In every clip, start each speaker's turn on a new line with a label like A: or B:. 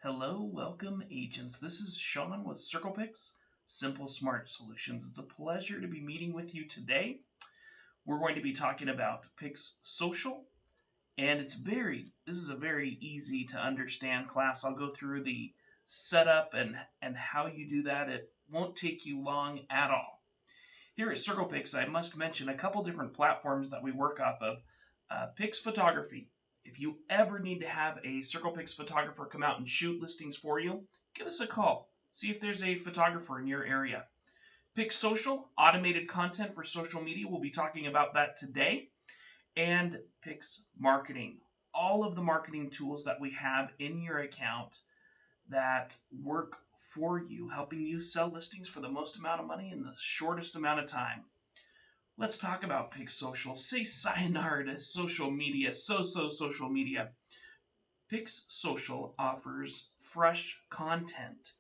A: Hello, welcome agents. This is Sean with CirclePix, Simple Smart Solutions. It's a pleasure to be meeting with you today. We're going to be talking about PIXsocial, and this is a very easy to understand class. I'll go through the setup and how you do that. It won't take you long at all. Here at CirclePix, I must mention a couple different platforms that we work off of. Pix Photography. If you ever need to have a CirclePix photographer come out and shoot listings for you, give us a call. See if there's a photographer in your area. PIXsocial, automated content for social media. We'll be talking about that today. And Pix Marketing. All of the marketing tools that we have in your account that work for you, helping you sell listings for the most amount of money in the shortest amount of time. Let's talk about PIXsocial. Say sayonara to social media, social media. PIXsocial offers fresh content.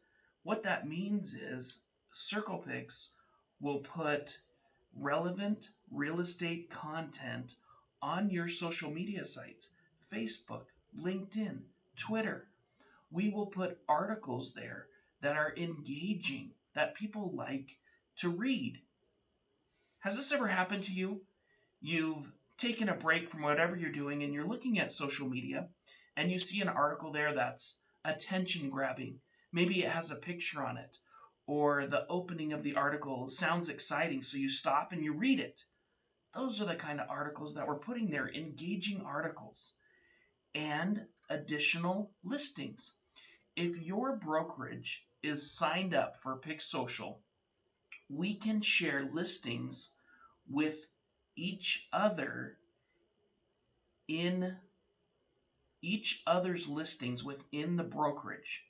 A: What that means is CirclePix will put relevant real estate content on your social media sites, Facebook, LinkedIn, Twitter. We will put articles there that are engaging, that people like to read. Has this ever happened to you? You've taken a break from whatever you're doing and you're looking at social media and you see an article there that's attention grabbing. Maybe it has a picture on it, or the opening of the article sounds exciting, so you stop and you read it. Those are the kind of articles that we're putting there, engaging articles and additional listings. If your brokerage is signed up for PIXsocial, we can share listings with each other in each other's listings within the brokerage.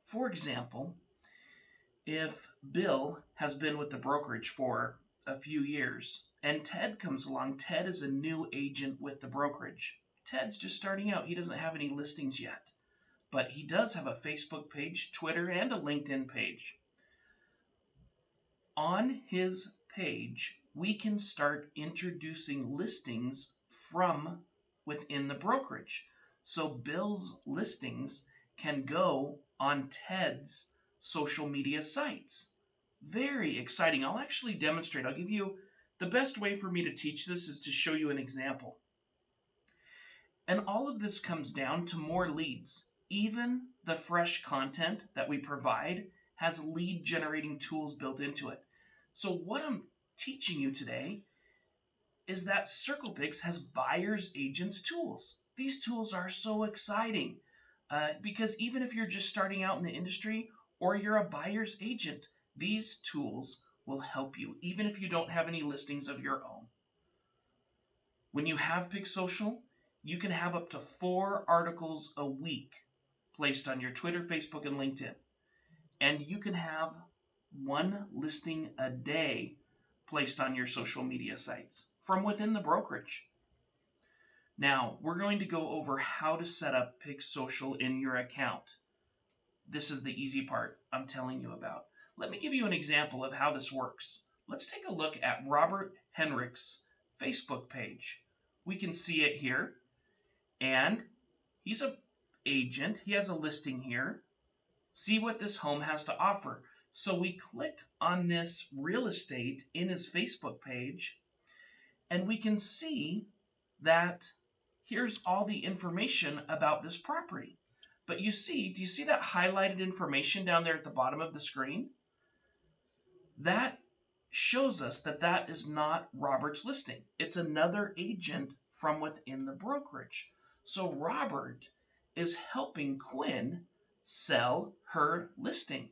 A: For example, if Bill has been with the brokerage for a few years and Ted comes along, Ted is a new agent with the brokerage. Ted's just starting out. He doesn't have any listings yet, but he does have a Facebook page, Twitter, and a LinkedIn page. On his page, we can start introducing listings from within the brokerage. So Bill's listings can go on Ted's social media sites. Very exciting. I'll actually demonstrate. I'll give you the best way for me to teach this is to show you an example. And all of this comes down to more leads. Even the fresh content that we provide has lead generating tools built into it. So what I'm teaching you today is that CirclePix has buyer's agents tools. These tools are so exciting because even if you're just starting out in the industry or you're a buyer's agent, these tools will help you even if you don't have any listings of your own. When you have PIXsocial, you can have up to 4 articles a week placed on your Twitter, Facebook, and LinkedIn. And you can have 1 listing a day placed on your social media sites from within the brokerage. Now, we're going to go over how to set up PIXsocial in your account. This is the easy part I'm telling you about. Let me give you an example of how this works. Let's take a look at Robert Henrich's Facebook page. We can see it here, and he's an agent. He has a listing here. See what this home has to offer. So we click on this real estate in his Facebook page, and we can see that here's all the information about this property. But do you see that highlighted information down there at the bottom of the screen? That shows us that that is not Robert's listing. It's another agent from within the brokerage. So Robert is helping Quinn sell her listing.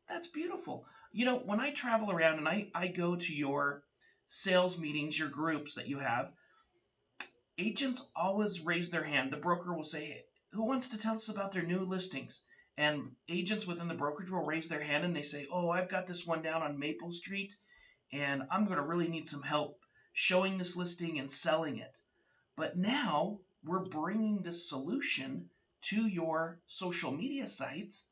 A: That's beautiful. You know, when I travel around and I go to your sales meetings, your groups that you have, agents always raise their hand. The broker will say, hey, who wants to tell us about their new listings? And agents within the brokerage will raise their hand and they say, oh, I've got this one down on Maple Street and I'm going to really need some help showing this listing and selling it. But now we're bringing this solution to your social media sites,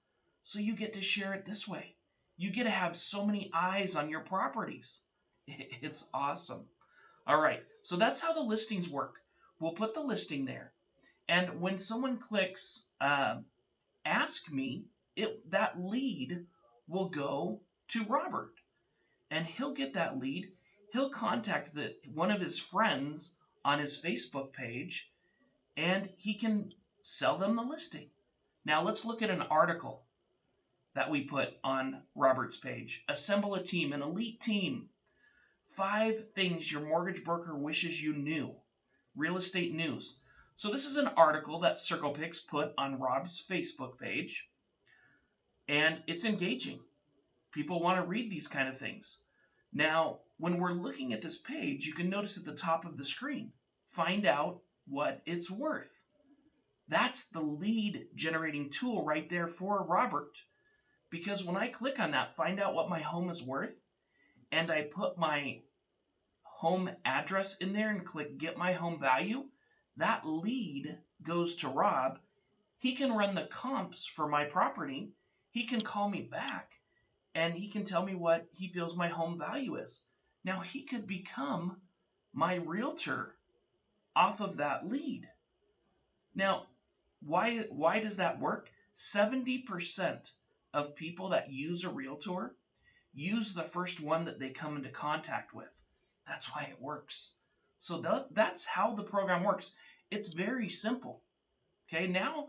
A: so you get to share it this way. You get to have so many eyes on your properties. It's awesome. All right, so that's how the listings work. We'll put the listing there. And when someone clicks ask me, that lead will go to Robert, and he'll get that lead. He'll contact one of his friends on his Facebook page, and he can sell them the listing. Now let's look at an article that we put on Robert's page. Assemble a team, an elite team. 5 things your mortgage broker wishes you knew. Real estate news. So this is an article that CirclePix put on Rob's Facebook page, and it's engaging. People want to read these kind of things. Now, when we're looking at this page, you can notice at the top of the screen, find out what it's worth. That's the lead generating tool right there for Robert. Because when I click on that, find out what my home is worth, and I put my home address in there and click get my home value, that lead goes to Rob. He can run the comps for my property. He can call me back, and he can tell me what he feels my home value is. Now he could become my realtor off of that lead. Now, why does that work? 70% of people that use a realtor use the first one that they come into contact with. That's why it works. So that's how the program works. It's very simple. Okay, now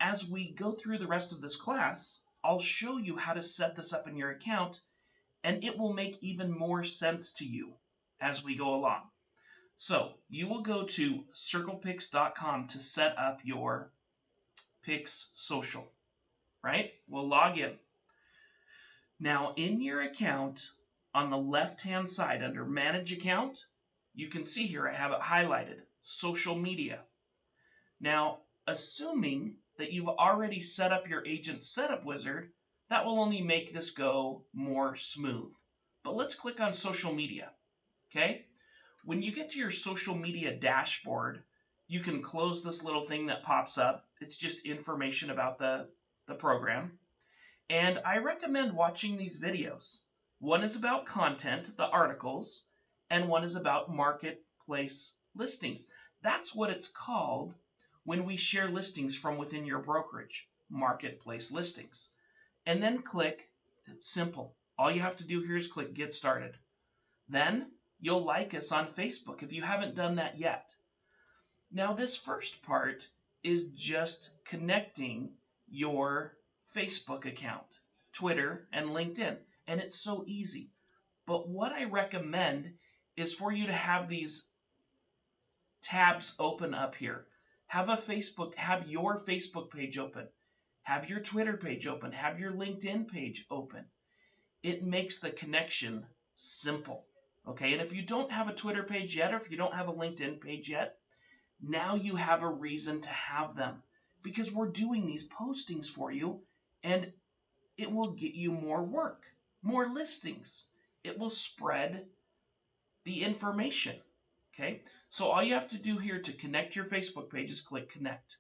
A: as we go through the rest of this class, I'll show you how to set this up in your account, and it will make even more sense to you as we go along. So you will go to circlepix.com to set up your PIXsocial, right? We'll log in. Now in your account, on the left-hand side under Manage Account, you can see here I have it highlighted, Social Media. Now, assuming that you've already set up your agent setup wizard, that will only make this go more smooth. But let's click on Social Media, okay? When you get to your social media dashboard, you can close this little thing that pops up. It's just information about the program. And I recommend watching these videos. One is about content, the articles, and one is about marketplace listings. That's what it's called when we share listings from within your brokerage, marketplace listings. And then click, it's simple. All you have to do here is click Get Started. Then you'll like us on Facebook if you haven't done that yet. Now this first part is just connecting your Facebook account, Twitter, and LinkedIn. And it's so easy. But what I recommend is for you to have these tabs open up here. Have your Facebook page open. Have your Twitter page open. Have your LinkedIn page open. It makes the connection simple. Okay, and if you don't have a Twitter page yet, or if you don't have a LinkedIn page yet, now you have a reason to have them, because we're doing these postings for you, and it will get you more work, more listings. It will spread the information. Okay, so all you have to do here to connect your Facebook page is click Connect.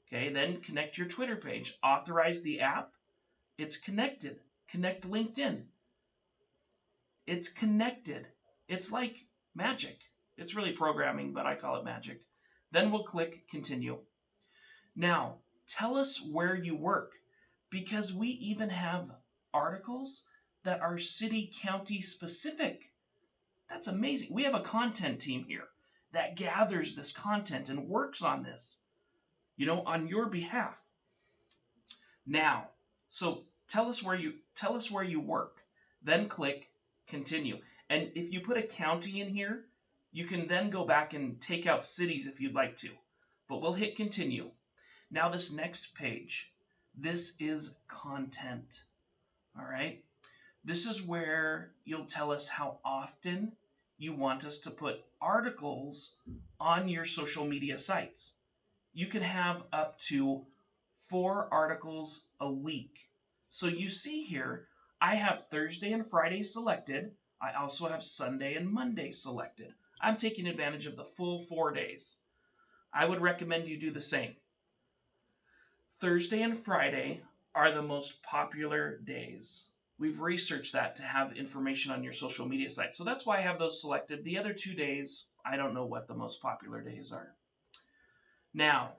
A: Okay, then connect your Twitter page. Authorize the app. It's connected. Connect LinkedIn. It's connected. It's like magic. It's really programming, but I call it magic. Then we'll click Continue. Now, tell us where you work, because we even have articles that are city, county specific. That's amazing. We have a content team here that gathers this content and works on this, on your behalf. Now, so tell us where you work. Then click Continue. And if you put a county in here, you can then go back and take out cities if you'd like to. But we'll hit Continue. Now this next page, this is content. All right? This is where you'll tell us how often you want us to put articles on your social media sites. You can have up to 4 articles a week. So you see here, I have Thursday and Friday selected. I also have Sunday and Monday selected. I'm taking advantage of the full 4 days. I would recommend you do the same. Thursday and Friday are the most popular days. We've researched that to have information on your social media site. So that's why I have those selected. The other 2 days, I don't know what the most popular days are. Now,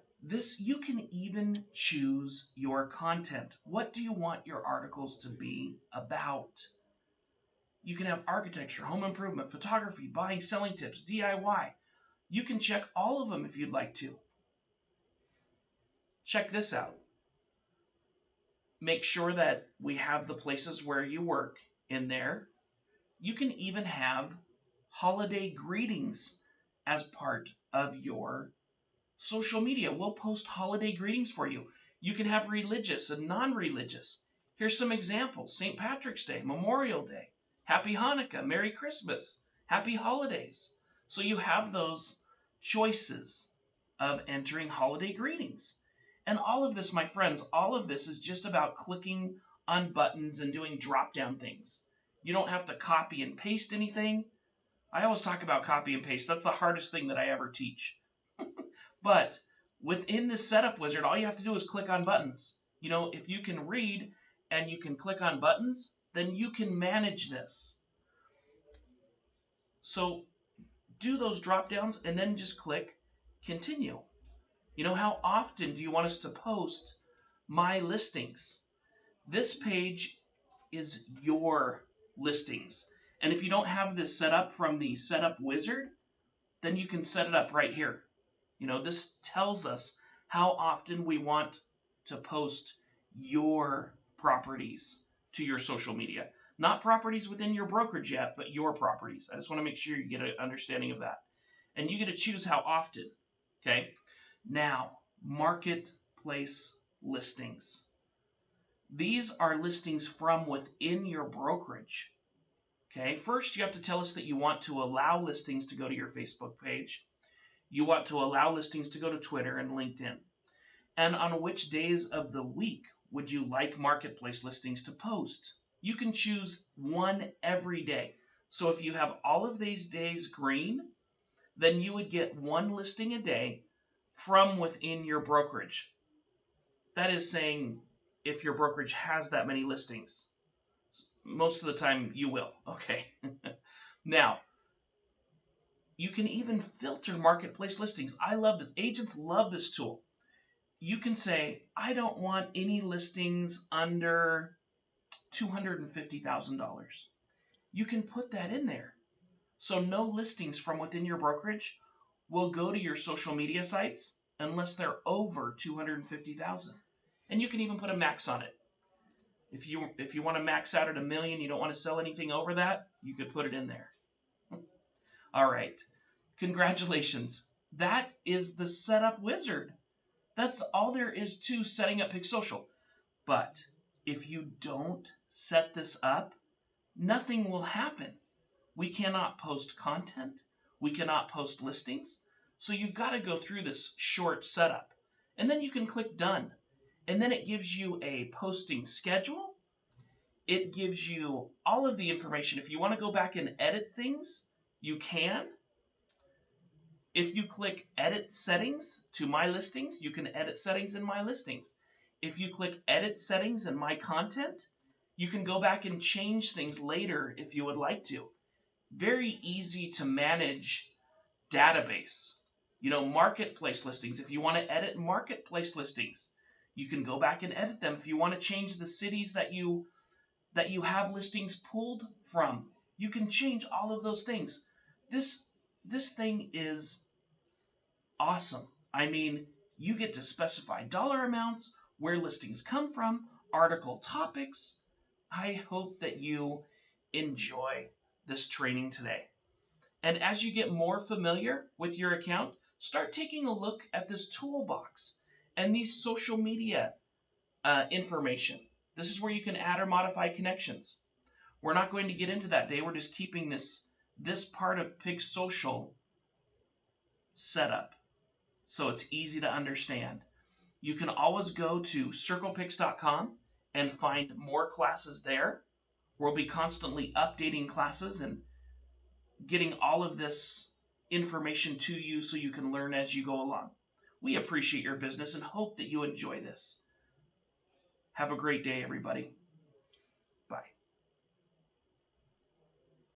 A: You can even choose your content. What do you want your articles to be about? You can have architecture, home improvement, photography, buying, selling tips, DIY. You can check all of them if you'd like to. Check this out. Make sure that we have the places where you work in there. You can even have holiday greetings as part of your social media. We'll post holiday greetings for you. You can have religious and non-religious. Here's some examples. St. Patrick's Day, Memorial Day, Happy Hanukkah, Merry Christmas, Happy Holidays. So you have those choices of entering holiday greetings. And all of this, my friends, all of this is just about clicking on buttons and doing drop-down things. You don't have to copy and paste anything. I always talk about copy and paste. That's the hardest thing that I ever teach. But within this setup wizard, all you have to do is click on buttons. You know, if you can read and you can click on buttons, then you can manage this. So do those drop downs and then just click continue. You know, how often do you want us to post my listings? This page is your listings. And if you don't have this set up from the setup wizard, then you can set it up right here. You know, this tells us how often we want to post your properties to your social media. Not properties within your brokerage yet, but your properties. I just want to make sure you get an understanding of that. And you get to choose how often. Okay. Now, marketplace listings. These are listings from within your brokerage. Okay. First, you have to tell us that you want to allow listings to go to your Facebook page. You want to allow listings to go to Twitter and LinkedIn. And on which days of the week would you like marketplace listings to post? You can choose one every day. So if you have all of these days green, then you would get one listing a day from within your brokerage. That is saying if your brokerage has that many listings. Most of the time you will. Okay. Now, you can even filter marketplace listings. I love this. Agents love this tool. You can say, I don't want any listings under $250,000. You can put that in there. So no listings from within your brokerage will go to your social media sites unless they're over 250,000. And you can even put a max on it. If you want to max out at $1 million, you don't want to sell anything over that, you could put it in there. All right. Congratulations. That is the setup wizard. That's all there is to setting up PIXsocial. But if you don't set this up, nothing will happen. We cannot post content. We cannot post listings. So you've got to go through this short setup. And then you can click done. And then it gives you a posting schedule. It gives you all of the information. If you want to go back and edit things, you can. If you click edit settings to my listings, you can edit settings in my listings. If you click edit settings in my content, you can go back and change things later if you would like to. Very easy to manage database. You know, marketplace listings. If you want to edit marketplace listings, you can go back and edit them. If you want to change the cities that you have listings pulled from, you can change all of those things. This thing is awesome. I mean, you get to specify dollar amounts, where listings come from, article topics. I hope that you enjoy this training today. And as you get more familiar with your account, start taking a look at this toolbox and these social media information. This is where you can add or modify connections. We're not going to get into that today. We're just keeping this part of PIXsocial set up so it's easy to understand. You can always go to circlepix.com and find more classes there. We'll be constantly updating classes and getting all of this information to you so you can learn as you go along. We appreciate your business and hope that you enjoy this. Have a great day, everybody.